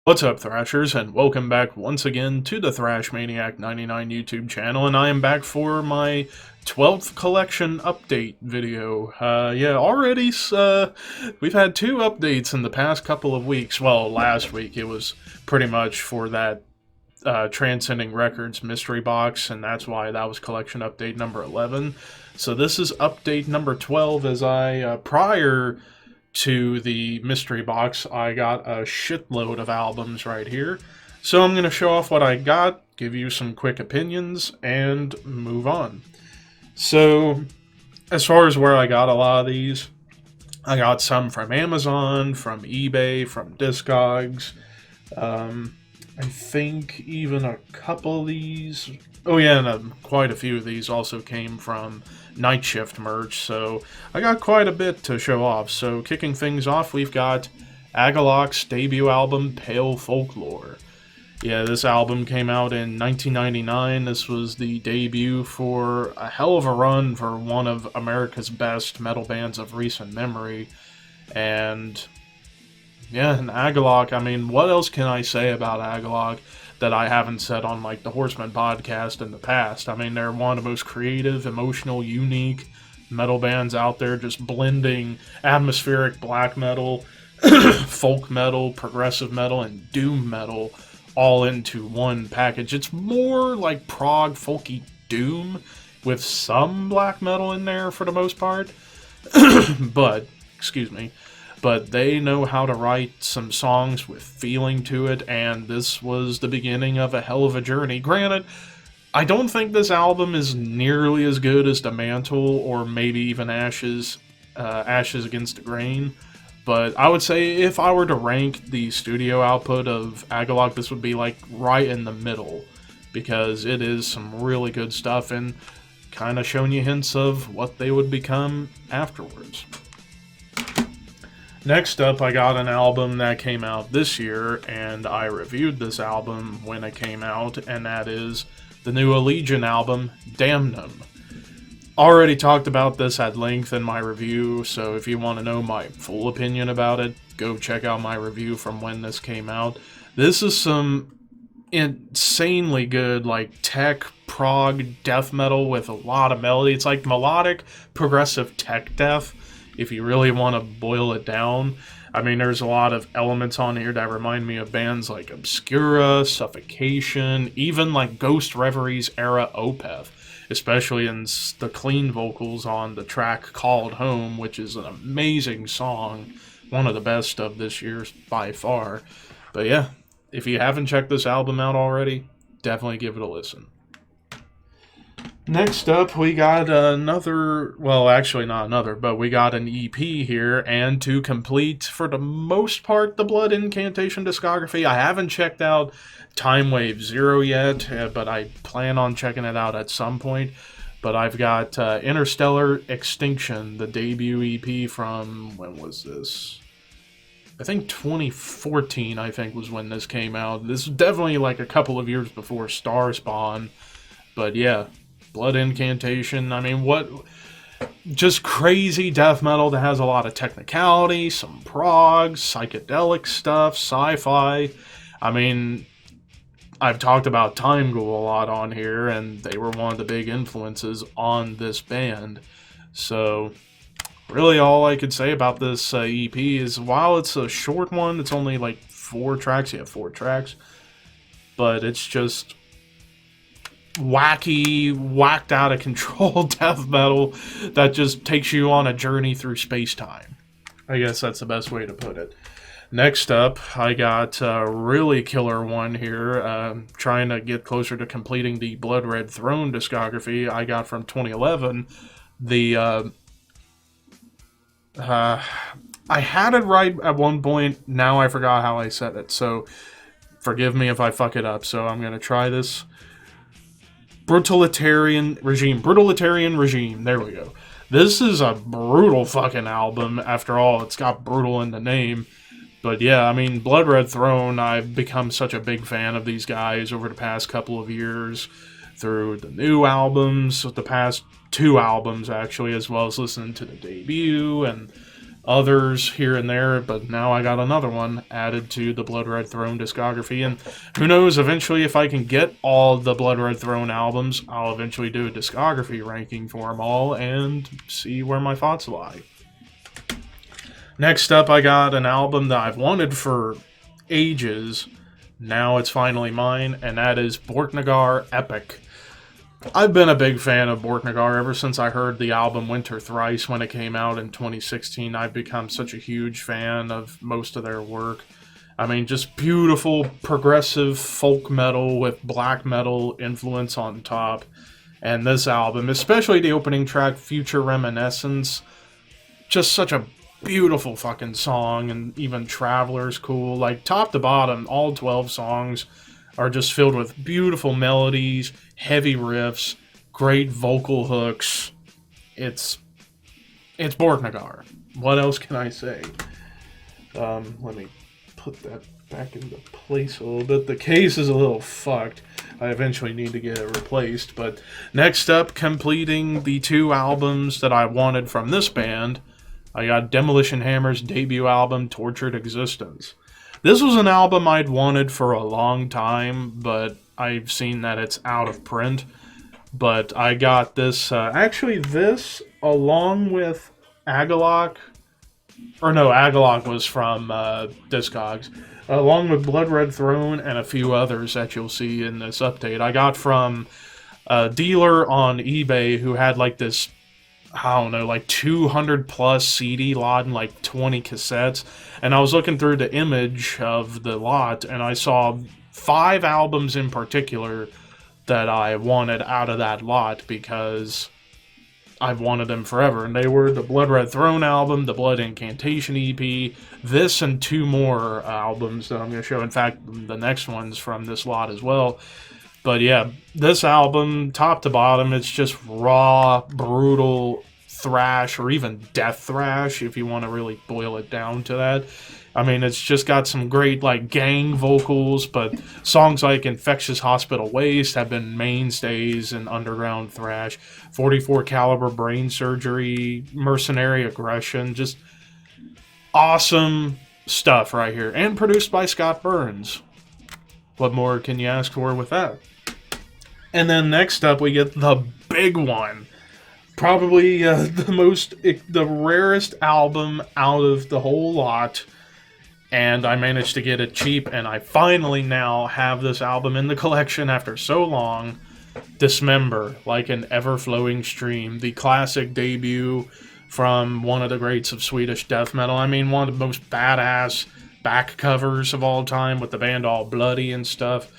What's up, Thrashers, and welcome back once again to the ThrashManiac99 YouTube channel, and I am back for my 12th collection update video. Already, we've had two updates in the past couple of weeks. Well, last week it was pretty much for that Transcending Records mystery box, and that's why that was collection update number 11. So this is update number 12, as prior to the mystery box, I got a shitload of albums right here. So I'm going to show off what I got, give you some quick opinions, and move on. So, as far as where I got a lot of these, I got some from Amazon, from eBay, from Discogs. I think even a couple of these... Oh yeah, and quite a few of these also came from Night Shift merch, so I got quite a bit to show off. So kicking things off, we've got Agalox debut album, Pale Folklore. Yeah, this album came out in 1999. This was the debut for a hell of a run for one of America's best metal bands of recent memory. And yeah, and Agalox, I mean, what else can I say about Agalox that I haven't said on, like, the Horseman podcast in the past? I mean, they're one of the most creative, emotional, unique metal bands out there, just blending atmospheric black metal, folk metal, progressive metal, and doom metal all into one package. It's more like prog, folky doom with some black metal in there for the most part. But they know how to write some songs with feeling to it, and this was the beginning of a hell of a journey. Granted, I don't think this album is nearly as good as The Mantle, or maybe even Ashes Against the Grain, but I would say if I were to rank the studio output of Agalox, this would be like right in the middle, because it is some really good stuff, and kind of showing you hints of what they would become afterwards. Next up, I got an album that came out this year, and I reviewed this album when it came out, and that is the new Allegiant album, Damnum. Already talked about this at length in my review, so if you want to know my full opinion about it, go check out my review from when this came out. This is some insanely good, like, tech, prog, death metal with a lot of melody. It's like melodic, progressive tech death, if you really want to boil it down. I mean, there's a lot of elements on here that remind me of bands like Obscura, Suffocation, even like Ghost Reverie's era Opeth, especially in the clean vocals on the track called Home, which is an amazing song, one of the best of this year by far. But yeah, if you haven't checked this album out already, definitely give it a listen. Next up, we got another, well, actually not another, but we got an EP here, and to complete, for the most part, the Blood Incantation discography. I haven't checked out Time Wave Zero yet, but I plan on checking it out at some point. But I've got Interstellar, Extinction, the debut EP from, when was this? I think 2014, I think, was when this came out. This is definitely like a couple of years before Star Spawn, but yeah. Blood Incantation, I mean, what... just crazy death metal that has a lot of technicality, some prog, psychedelic stuff, sci-fi. I mean, I've talked about Time Ghoul a lot on here, and they were one of the big influences on this band. So, really all I could say about this EP is, while it's a short one, it's only like 4 tracks. Yeah, 4 tracks. But it's just wacky, whacked out of control death metal that just takes you on a journey through space-time. I guess that's the best way to put it. Next up, I got a really killer one here, trying to get closer to completing the Blood Red Throne discography I got from 2011. I had it right at one point, now I forgot how I said it, so forgive me if I fuck it up, so I'm going to try this. Brutalitarian Regime, there we go. This is a brutal fucking album, after all, it's got brutal in the name. But yeah, I mean, Blood Red Throne, I've become such a big fan of these guys over the past couple of years, through the new albums, the past 2 albums actually, as well as listening to the debut, and others here and there, but now I got another one added to the Blood Red Throne discography, and who knows, eventually if I can get all the Blood Red Throne albums, I'll eventually do a discography ranking for them all and see where my thoughts lie. Next up, I got an album that I've wanted for ages. Now it's finally mine, and that is Bortnagar Epic. I've been a big fan of Bortnagar ever since I heard the album Winter Thrice when it came out in 2016. I've become such a huge fan of most of their work. I mean, just beautiful, progressive folk metal with black metal influence on top. And this album, especially the opening track, Future Reminiscence, just such a beautiful fucking song, and even Traveler's cool. Like, top to bottom, all 12 songs are just filled with beautiful melodies, heavy riffs, great vocal hooks. It's Bortnagar. What else can I say? Let me put that back into place a little bit. The case is a little fucked. I eventually need to get it replaced. But next up, completing the 2 albums that I wanted from this band, I got Demolition Hammer's debut album, Tortured Existence. This was an album I'd wanted for a long time, but I've seen that it's out of print. But I got this, actually this, along with Agalox, or no, Agalox was from Discogs, along with Blood Red Throne and a few others that you'll see in this update. I got from a dealer on eBay who had like this, I don't know, like 200 plus CD lot and like 20 cassettes. And I was looking through the image of the lot and I saw 5 albums in particular that I wanted out of that lot because I've wanted them forever. And they were the Blood Red Throne album, the Blood Incantation EP, this and 2 more albums that I'm going to show. In fact, the next one's from this lot as well. But yeah, this album, top to bottom, it's just raw, brutal thrash, or even death thrash, if you want to really boil it down to that. I mean, it's just got some great, like, gang vocals, but songs like Infectious Hospital Waste have been mainstays in underground thrash. 44 Caliber Brain Surgery, Mercenary Aggression, just awesome stuff right here. And produced by Scott Burns. What more can you ask for with that? And then next up, we get the big one. Probably the rarest album out of the whole lot. And I managed to get it cheap, and I finally now have this album in the collection after so long. Dismember, Like an Ever-Flowing Stream. The classic debut from one of the greats of Swedish death metal. I mean, one of the most badass back covers of all time with the band all bloody and stuff.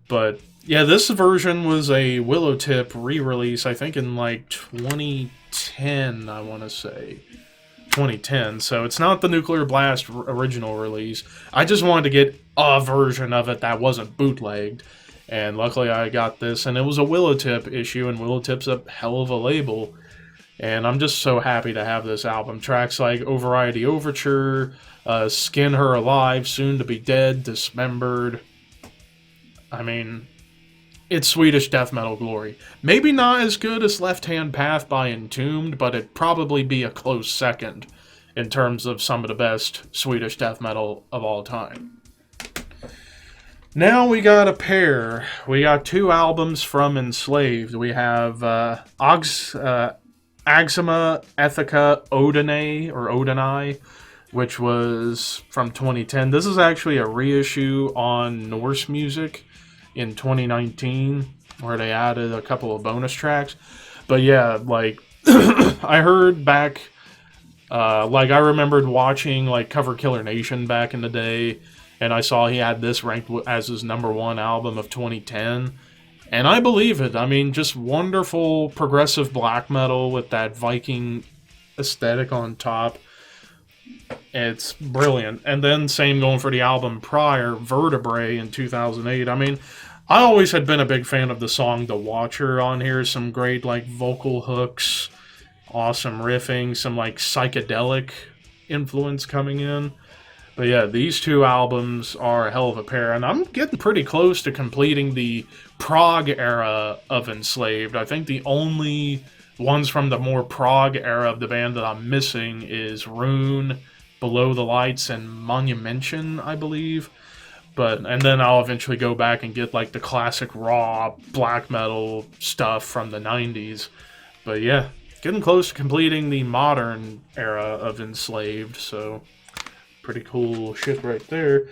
But yeah, this version was a Willowtip re-release, I think in like 2010, I want to say. 2010, so it's not the Nuclear Blast original release. I just wanted to get a version of it that wasn't bootlegged, and luckily I got this, and it was a Willowtip issue, and Willowtip's a hell of a label, and I'm just so happy to have this album. Tracks like Override Overture, Skin Her Alive, Soon to Be Dead, Dismembered. I mean, it's Swedish death metal glory. Maybe not as good as Left Hand Path by Entombed, but it'd probably be a close second in terms of some of the best Swedish death metal of all time. Now we got a pair. We got 2 albums from Enslaved. We have Axima Ethica Odinai, which was from 2010. This is actually a reissue on Norse Music in 2019, where they added a couple of bonus tracks. But yeah, like, I heard back, like, I remembered watching, like, Cover Killer Nation back in the day, and I saw he had this ranked as his #1 album of 2010, and I believe it. I mean, just wonderful progressive black metal with that Viking aesthetic on top. It's brilliant. And then same going for the album prior, Vertebrae in 2008. I mean, I always had been a big fan of the song The Watcher on here. Some great, like, vocal hooks, awesome riffing, some, like, psychedelic influence coming in. But yeah, these 2 albums are a hell of a pair, and I'm getting pretty close to completing the prog era of Enslaved. I think the only ones from the more prog era of the band that I'm missing is Rune, Below the Lights, and Monumention, I believe. And then I'll eventually go back and get like the classic raw black metal stuff from the 90s. But yeah, getting close to completing the modern era of Enslaved, so pretty cool shit right there.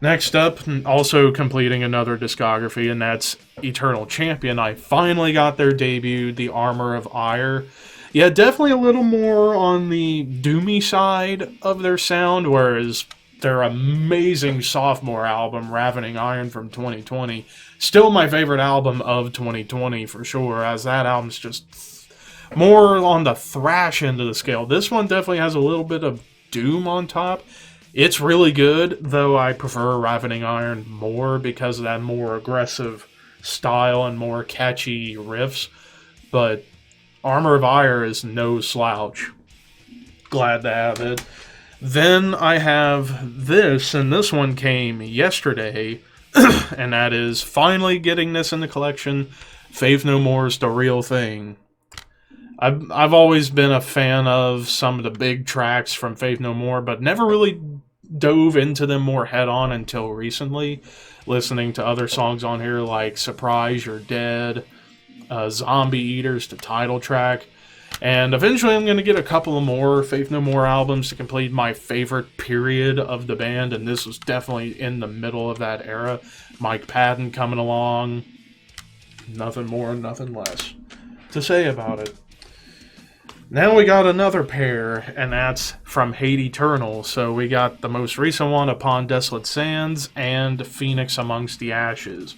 Next up, also completing another discography, and that's Eternal Champion. I finally got their debut, The Armor of Ire. Yeah, definitely a little more on the doomy side of their sound, whereas their amazing sophomore album, Ravening Iron from 2020, still my favorite album of 2020 for sure, as that album's just more on the thrash end of the scale. This one definitely has a little bit of doom on top. It's really good, though I prefer Ravening Iron more because of that more aggressive style and more catchy riffs. But Armor of Ire is no slouch. Glad to have it. Then I have this, and this one came yesterday, and that is finally getting this in the collection. Faith No More's The Real Thing. I've always been a fan of some of the big tracks from Faith No More, but never really dove into them more head-on until recently, listening to other songs on here like Surprise You're Dead, Zombie Eaters, the title track, and eventually I'm going to get a couple of more Faith No More albums to complete my favorite period of the band, and this was definitely in the middle of that era. Mike Patton coming along, nothing more, nothing less to say about it. Now we got another pair, and that's from Hate Eternal. So we got the most recent one, Upon Desolate Sands, and Phoenix Amongst the Ashes.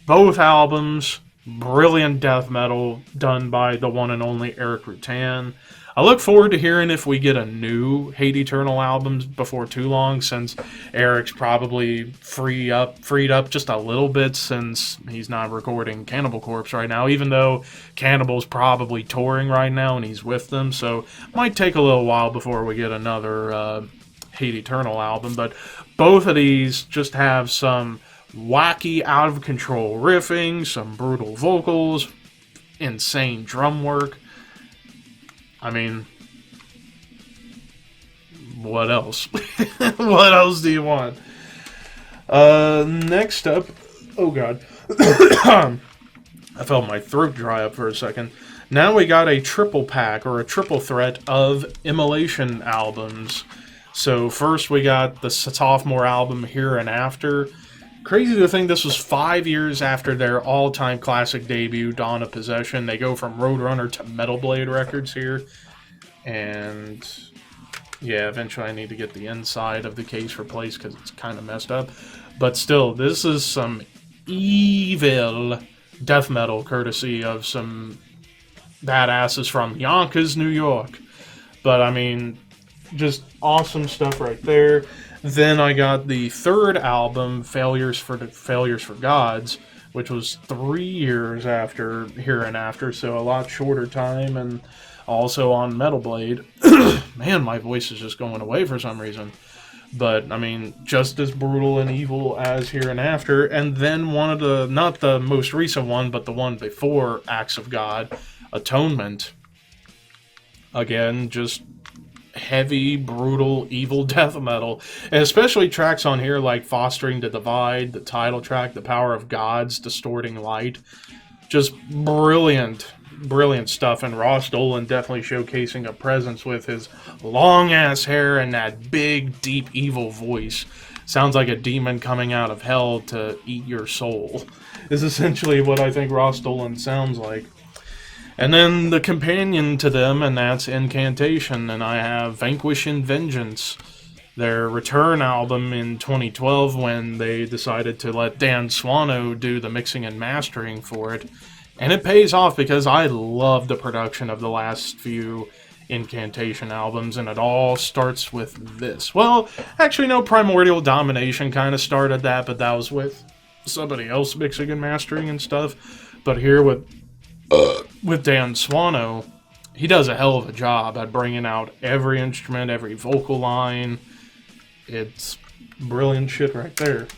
Both albums, brilliant death metal, done by the one and only Eric Rutan. I look forward to hearing if we get a new Hate Eternal album before too long, since Eric's probably freed up just a little bit since he's not recording Cannibal Corpse right now, even though Cannibal's probably touring right now and he's with them, so it might take a little while before we get another Hate Eternal album. But both of these just have some wacky, out-of-control riffing, some brutal vocals, insane drum work. I mean, what else? What else do you want? Next up, oh god. I felt my throat dry up for a second. Now we got a triple pack, or a triple threat of Immolation albums. So first we got the sophomore album, Here and After. Crazy to think this was 5 years after their all-time classic debut, Dawn of Possession. They go from Roadrunner to Metal Blade Records here. And yeah, eventually I need to get the inside of the case replaced because it's kind of messed up. But still, this is some evil death metal courtesy of some badasses from Yonkers, New York. But I mean, just awesome stuff right there. Then I got the third album, Failures for Gods, which was 3 years after Here and After, so a lot shorter time, and also on Metal Blade. Man, my voice is just going away for some reason. But, I mean, just as brutal and evil as Here and After. And then one of the, not the most recent one, but the one before Acts of God, Atonement. Again, just heavy, brutal, evil death metal, and especially tracks on here like Fostering the Divide, the title track, The Power of Gods, Distorting Light. Just brilliant stuff, and Ross Dolan definitely showcasing a presence with his long-ass hair and that big, deep, evil voice. Sounds like a demon coming out of hell to eat your soul, is essentially what I think Ross Dolan sounds like. And then the companion to them, and that's Incantation, and I have Vanquishing Vengeance, their return album in 2012 when they decided to let Dan Swano do the mixing and mastering for it. And it pays off because I love the production of the last few Incantation albums, and it all starts with this. Well, actually no, Primordial Domination kind of started that, but that was with somebody else mixing and mastering and stuff. But here with Dan Swano, he does a hell of a job at bringing out every instrument, every vocal line. It's brilliant shit right there.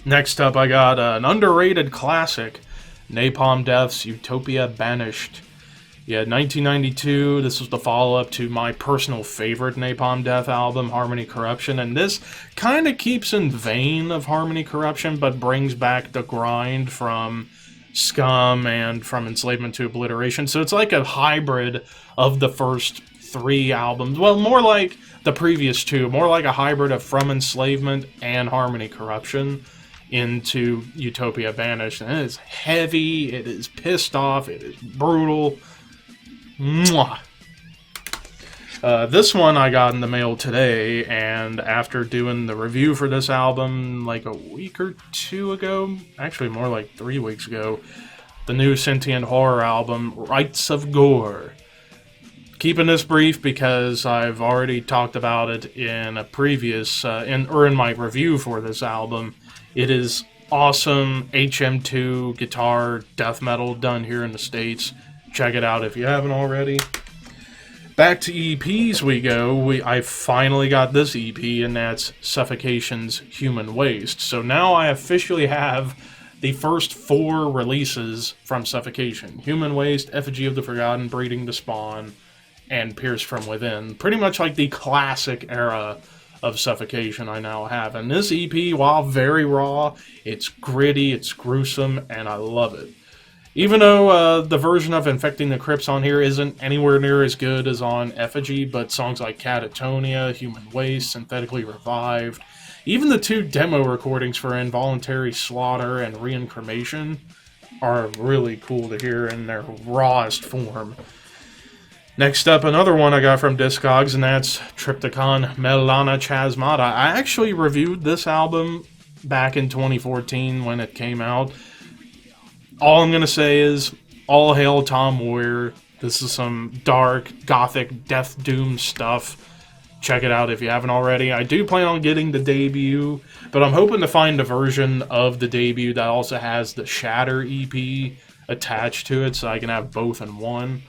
Next up, I got an underrated classic, Napalm Death's Utopia Banished. Yeah, 1992, this was the follow-up to my personal favorite Napalm Death album, Harmony Corruption, and this kind of keeps in vein of Harmony Corruption, but brings back the grind from Scum and from Enslavement to Obliteration, so it's like a hybrid of the first 3 albums, well, more like the previous 2, more like a hybrid of From Enslavement and Harmony Corruption into Utopia Banished, and it is heavy, it is pissed off, it is brutal. Mwah. This one I got in the mail today, and after doing the review for this album like a week or 2 ago, actually more like 3 weeks ago, the new sentient horror album, Rites of Gore. Keeping this brief because I've already talked about it in a previous, in my review for this album. It is awesome HM2 guitar death metal done here in the States. Check it out if you haven't already. Back to EPs we go. I finally got this EP, and that's Suffocation's Human Waste. So now I officially have the first 4 releases from Suffocation. Human Waste, Effigy of the Forgotten, Breeding the Spawn, and Pierce from Within. Pretty much like the classic era of Suffocation I now have. And this EP, while very raw, it's gritty, it's gruesome, and I love it. Even though the version of Infecting the Crypts on here isn't anywhere near as good as on Effigy, but songs like Catatonia, Human Waste, Synthetically Revived, even the 2 demo recordings for Involuntary Slaughter and Reincremation are really cool to hear in their rawest form. Next up, another one I got from Discogs, and that's Triptychon Melana Chasmata. I actually reviewed this album back in 2014 when it came out. All I'm going to say is, all hail Tom Warrior. This is some dark, gothic, death doom stuff. Check it out if you haven't already. I do plan on getting the debut, but I'm hoping to find a version of the debut that also has the Shatter EP attached to it, so I can have both in one.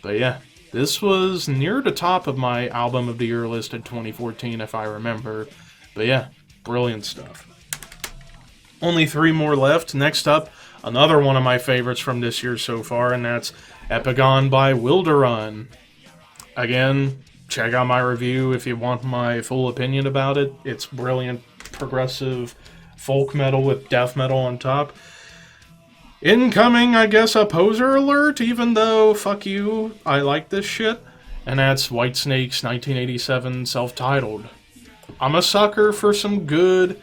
But yeah, this was near the top of my Album of the Year list in 2014, if I remember. But yeah, brilliant stuff. Only 3 more left. Next up, another one of my favorites from this year so far, and that's Epigon by Wilderron. Again, check out my review if you want my full opinion about it. It's brilliant, progressive folk metal with death metal on top. Incoming, I guess, a poser alert, even though, fuck you, I like this shit. And that's Whitesnake's 1987 self-titled. I'm a sucker for some good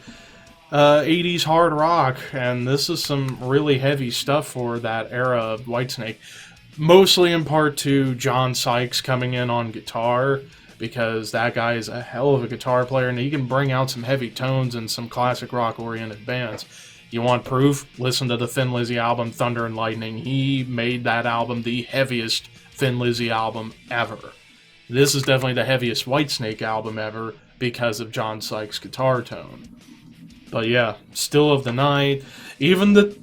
80s hard rock, and this is some really heavy stuff for that era of Whitesnake. Mostly in part to John Sykes coming in on guitar, because that guy is a hell of a guitar player, and he can bring out some heavy tones in some classic rock-oriented bands. You want proof? Listen to the Thin Lizzy album, Thunder and Lightning. He made that album the heaviest Thin Lizzy album ever. This is definitely the heaviest Whitesnake album ever because of John Sykes' guitar tone. But yeah, Still of the Night, even the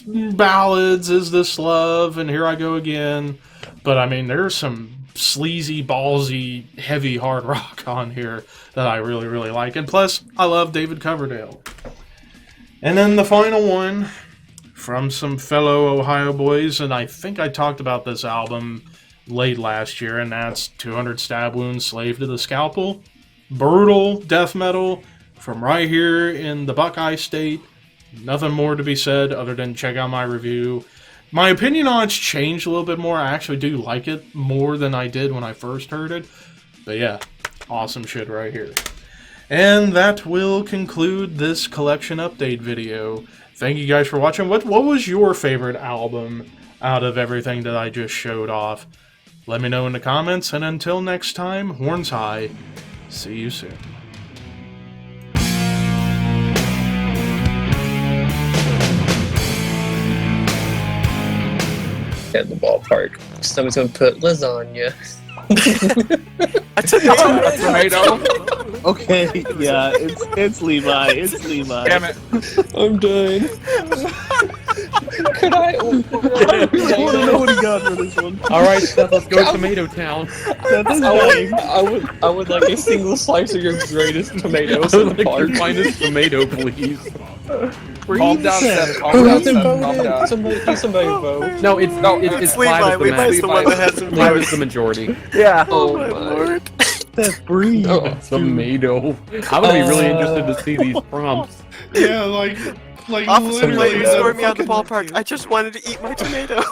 ballads, Is This Love, and Here I Go Again. But I mean, there's some sleazy, ballsy, heavy hard rock on here that I really, really like. And plus, I love David Coverdale. And then the final one from some fellow Ohio boys, and I think I talked about this album late last year, and that's 200 Stab Wounds, Slave to the Scalpel. Brutal death metal from right here in the Buckeye State. Nothing more to be said other than check out my review. My opinion on it's changed a little bit more. I actually do like it more than I did when I first heard it. But yeah, awesome shit right here. And that will conclude this collection update video. Thank you guys for watching. What was your favorite album out of everything that I just showed off? Let me know in the comments, and until next time, horns high. See you soon. At the ballpark. Someone's gonna put lasagna. I took a tomato. Okay, yeah, it's Levi. It's Levi. Damn it. I'm done. Could I? I want to know what he got for this one. Alright, Seth, let's go Tomato Town. I would like a single slice of your greatest tomatoes I in would the like park. your finest tomato, please. Calm down, Seth. Calm Who down, hasn't Seth. Calm voted? down. Somebody vote. No, it's It's Levi. Clive is the Levi's the one that hasn't Clive voted. is the majority. Yeah. Oh my my. lord. That's breathe. Oh. Tomato. I would be really interested to see these prompts. Yeah, like Officer, literally. please escort me out of the ballpark. I just wanted to eat my tomato.